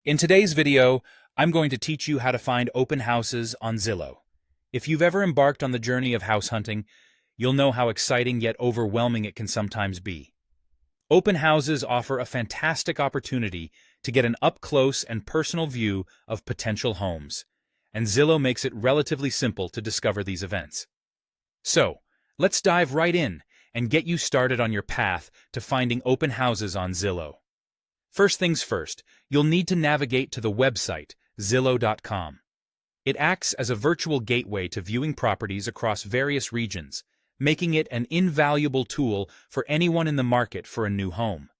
In today's video, I'm going to teach you how to find open houses on Zillow. If you've ever embarked on the journey of house hunting, you'll know how exciting yet overwhelming it can sometimes be. Open houses offer a fantastic opportunity to get an up-close and personal view of potential homes, and Zillow makes it relatively simple to discover these events. So, let's dive right in and get you started on your path to finding open houses on Zillow. First things first, you'll need to navigate to the website, Zillow.com. It acts as a virtual gateway to viewing properties across various regions, making it an invaluable tool for anyone in the market for a new home.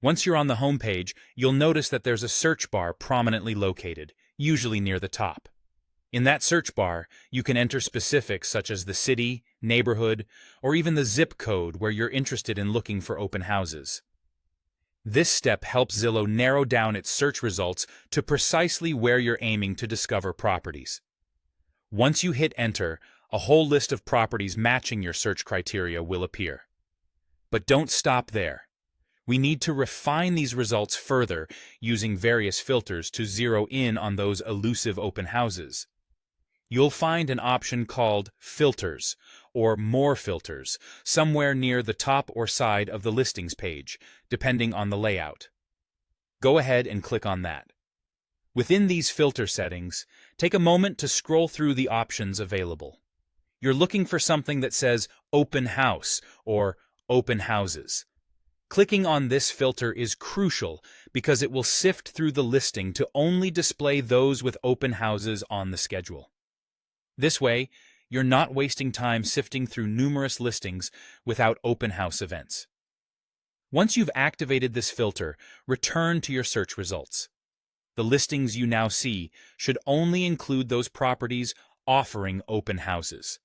Once you're on the home page, you'll notice that there's a search bar prominently located, usually near the top. In that search bar, you can enter specifics such as the city, neighborhood, or even the zip code where you're interested in looking for open houses. This step helps Zillow narrow down its search results to precisely where you're aiming to discover properties. Once you hit enter, a whole list of properties matching your search criteria will appear. But don't stop there. We need to refine these results further using various filters to zero in on those elusive open houses. You'll find an option called Filters or More Filters somewhere near the top or side of the listings page, depending on the layout. Go ahead and click on that. Within these filter settings, take a moment to scroll through the options available. You're looking for something that says Open House or Open Houses. Clicking on this filter is crucial because it will sift through the listing to only display those with open houses on the schedule. This way, you're not wasting time sifting through numerous listings without open house events. Once you've activated this filter, return to your search results. The listings you now see should only include those properties offering open houses.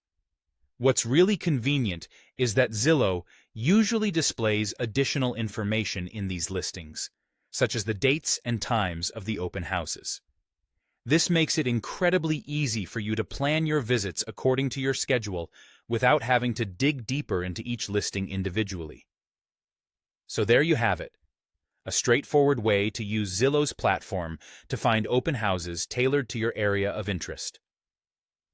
What's really convenient is that Zillow usually displays additional information in these listings, such as the dates and times of the open houses. This makes it incredibly easy for you to plan your visits according to your schedule without having to dig deeper into each listing individually. So there you have it, a straightforward way to use Zillow's platform to find open houses tailored to your area of interest.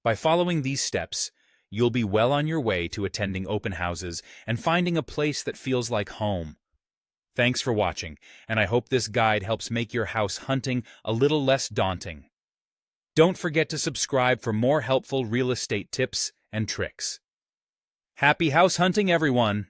By following these steps, you'll be well on your way to attending open houses and finding a place that feels like home. Thanks for watching, and I hope this guide helps make your house hunting a little less daunting. Don't forget to subscribe for more helpful real estate tips and tricks. Happy house hunting, everyone!